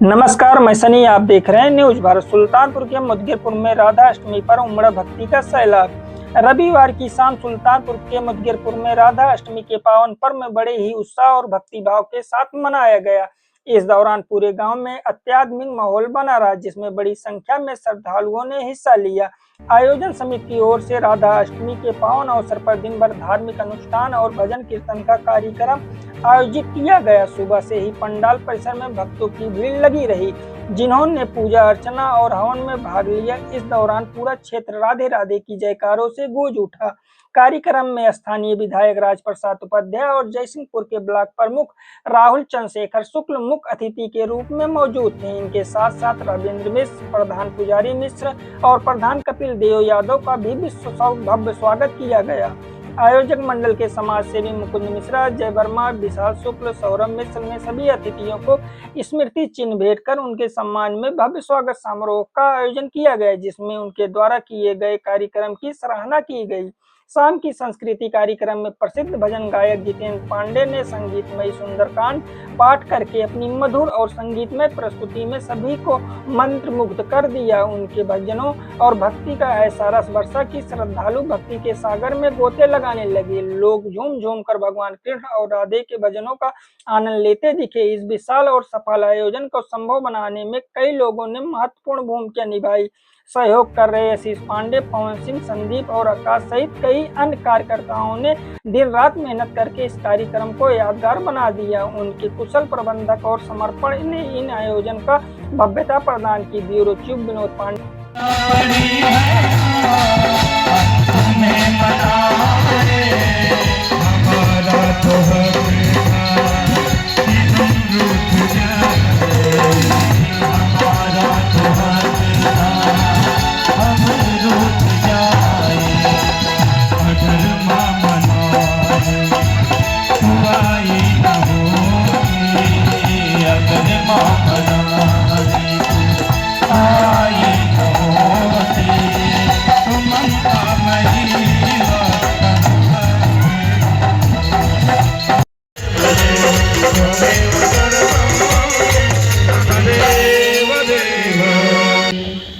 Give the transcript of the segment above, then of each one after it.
नमस्कार, मैं सनी। आप देख रहे हैं न्यूज भारत। सुल्तानपुर के मुदगिरपुर में राधा अष्टमी पर उमड़ा भक्ति का सैलाब। रविवार की शाम सुल्तानपुर के मुदगिरपुर में राधा अष्टमी के पावन पर्व में बड़े ही उत्साह और भक्ति भाव के साथ मनाया गया। इस दौरान पूरे गांव में अत्याधुनिक माहौल बना रहा, जिसमें बड़ी संख्या में श्रद्धालुओं ने हिस्सा लिया। आयोजन समिति की ओर से राधा अष्टमी के पावन अवसर पर दिन भर धार्मिक अनुष्ठान और भजन कीर्तन का कार्यक्रम आयोजित किया गया। सुबह से ही पंडाल परिसर में भक्तों की भीड़ लगी रही, जिन्होंने पूजा अर्चना और हवन में भाग लिया। इस दौरान पूरा क्षेत्र राधे राधे की जयकारों से गूंज उठा। कार्यक्रम में स्थानीय विधायक राजप्रसाद उपाध्याय और जयसिंहपुर के ब्लॉक प्रमुख राहुल चंद्रशेखर शुक्ल मुख्य अतिथि के रूप में मौजूद थे। इनके साथ साथ रविंद्र मिश्र, प्रधान पुजारी मिश्र और प्रधान कपिल देव यादव का भी भव्य स्वागत किया गया। आयोजक मंडल के समाज सेवी मुकुंद मिश्रा, जय वर्मा, विशाल शुक्ल, सौरभ मिश्र ने सभी अतिथियों को स्मृति चिन्ह भेंट कर उनके सम्मान में भव्य स्वागत समारोह का आयोजन किया गया, जिसमें उनके द्वारा किए गए कार्यक्रम की सराहना की गई। शाम की संस्कृति कार्यक्रम में प्रसिद्ध भजन गायक जितेंद्र पांडे ने संगीतमय सुंदरकांड पाठ करके अपनी मधुर और संगीतमय प्रस्तुति में सभी को मंत्रमुग्ध कर दिया। उनके भजनों और भक्ति का ऐसा रस बरसा कि श्रद्धालु भक्ति के सागर में गोते लगाने लगे। लोग झूम झूम कर भगवान कृष्ण और राधे के भजनों का आनंद लेते दिखे। इस विशाल और सफल आयोजन को संभव बनाने में कई लोगों ने महत्वपूर्ण भूमिका निभाई। सहयोग कर रहे आशीष पांडे, पवन सिंह, संदीप और आकाश सहित कई अन्य कार्यकर्ताओं ने दिन रात मेहनत करके इस कार्यक्रम को यादगार बना दिया। उनके कुशल प्रबंधक और समर्पण ने इन आयोजन का भव्यता प्रदान की। Bureau chief Vinod Pande.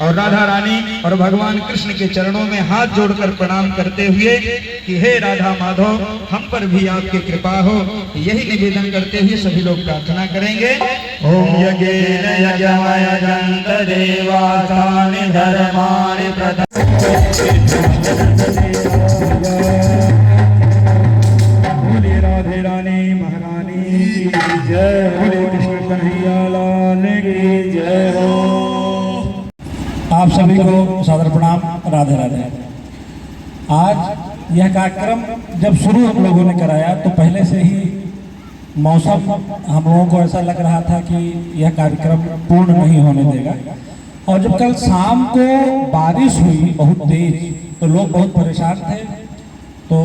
और राधा रानी और भगवान कृष्ण के चरणों में हाथ जोड़कर प्रणाम करते हुए कि हे राधा माधव, हम पर भी आपकी कृपा हो, यही निवेदन करते हुए सभी लोग प्रार्थना करेंगे। ओम यज्ञेन यज्ञमयजन्त देवातानि धर्माणि बोले राधे रानी महारानी की जय, बोले कृष्ण कन्हैया लाल की जय हो। आप सभी को सादर प्रणाम, राधे राधे। आज यह कार्यक्रम जब शुरू हम लोगों ने कराया तो पहले से ही मौसम हम लोगों को ऐसा लग रहा था कि यह कार्यक्रम पूर्ण नहीं होने देगा। और जब कल शाम को बारिश हुई बहुत तेज, तो लोग बहुत परेशान थे। तो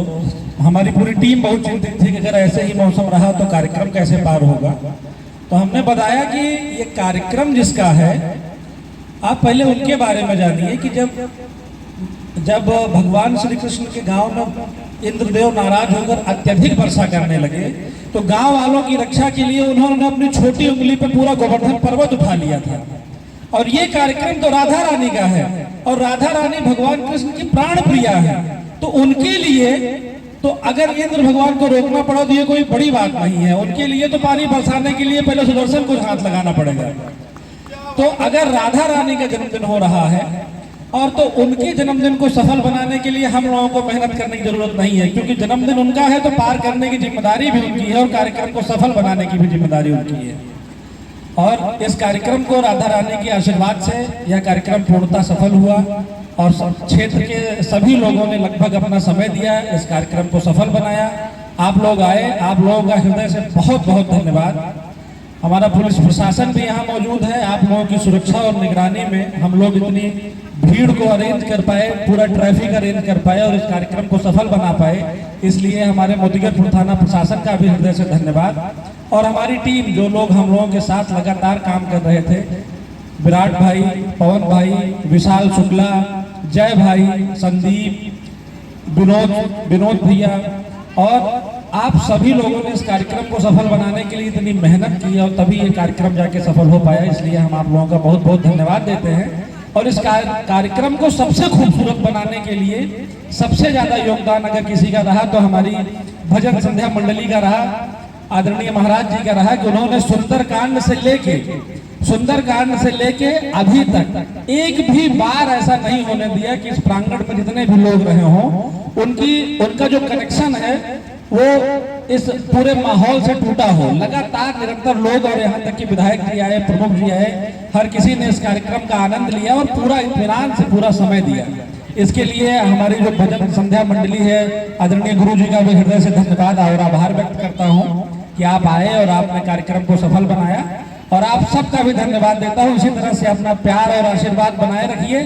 हमारी पूरी टीम बहुत चिंतित थी कि अगर ऐसे ही मौसम रहा तो कार्यक्रम कैसे पार होगा। तो हमने बताया कि ये कार्यक्रम जिसका है, आप पहले उनके बारे में जानिए कि जब भगवान श्री कृष्ण के गांव में इंद्रदेव नाराज होकर अत्यधिक वर्षा करने लगे, तो गांव वालों की रक्षा के लिए उन्होंने अपनी छोटी उंगली पर पूरा गोवर्धन पर्वत उठा लिया था। और ये कार्यक्रम तो राधा रानी का है, और राधा रानी भगवान कृष्ण की प्राण प्रिया है। तो उनके लिए तो अगर इंद्र भगवान को रोकना पड़ा तो ये कोई बड़ी बात नहीं है। उनके लिए तो पानी बरसाने के लिए पहले सुदर्शन को हाथ लगाना पड़ेगा। तो अगर राधा रानी का जन्मदिन हो रहा है और तो उनके जन्मदिन को सफल बनाने के लिए हम लोगों को मेहनत करने की जरूरत नहीं है, क्योंकि जन्मदिन उनका है तो पार करने की जिम्मेदारी भी उनकी है और कार्यक्रम को सफल बनाने की भी जिम्मेदारी उनकी है। और इस कार्यक्रम को राधा रानी के आशीर्वाद से यह कार्यक्रम पूर्णतः सफल हुआ और क्षेत्र के सभी लोगों ने लगभग अपना समय दिया, इस कार्यक्रम को सफल बनाया। आप लोग आए, आप लोगों का हृदय से बहुत बहुत धन्यवाद। हमारा पुलिस प्रशासन भी यहाँ मौजूद है। आप लोगों की सुरक्षा और निगरानी में हम लोग इतनी भीड़ को अरेंज कर पाए, पूरा ट्रैफिक अरेंज कर पाए और इस कार्यक्रम को सफल बना पाए, इसलिए हमारे मुदगिरपुर थाना प्रशासन का भी हृदय से धन्यवाद। और हमारी टीम, जो लोग हम लोगों के साथ लगातार काम कर रहे थे, विराट भाई, पवन भाई, विशाल शुक्ला, जय भाई, संदीप, विनोद भैया और आप सभी लोगों ने इस कार्यक्रम को सफल बनाने के लिए इतनी मेहनत की और तभी ये कार्यक्रम जाके सफल हो पाया, इसलिए हम आप लोगों का बहुत बहुत धन्यवाद देते हैं। और इस कार्यक्रम को सबसे खूबसूरत बनाने के लिए सबसे ज्यादा योगदान अगर किसी का रहा तो हमारी भजन संध्या मंडली का रहा, आदरणीय महाराज जी का रहा, कि उन्होंने सुंदरकांड से लेके अभी तक एक भी बार ऐसा नहीं होने दिया कि इस प्रांगण में जितने भी लोग रहे हों उनका जो कनेक्शन है वो इस पूरे माहौल से टूटा हो। लगातार निरंतर लोग, और यहाँ तक कि विधायक जी आए, प्रमुख जी आए, हर किसी ने इस कार्यक्रम का आनंद लिया और पूरा इत्मीनान से पूरा समय दिया। इसके लिए हमारी जो भजन संध्या मंडली है, आदरणीय गुरु जी का भी हृदय से धन्यवाद और आभार व्यक्त करता हूँ कि आप आए और आपने कार्यक्रम को सफल बनाया, और आप सबका भी धन्यवाद देता हूँ। इसी तरह से अपना प्यार और आशीर्वाद बनाए रखिए।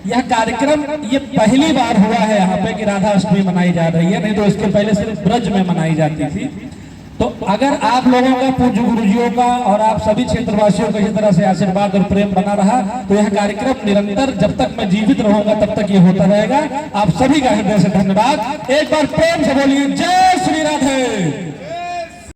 यह कार्यक्रम ये पहली बार हुआ है यहाँ पे कि राधा अष्टमी मनाई जा रही है, नहीं तो इसके पहले सिर्फ ब्रज में मनाई जाती थी। तो अगर आप लोगों का, पूज्य गुरुजियों का और आप सभी क्षेत्रवासियों का इसी तरह से आशीर्वाद और प्रेम बना रहा तो यह कार्यक्रम निरंतर जब तक मैं जीवित रहूंगा तब तक ये होता रहेगा। आप सभी का हृदय से धन्यवाद। एक बार प्रेम से बोलिए जय श्री राधे।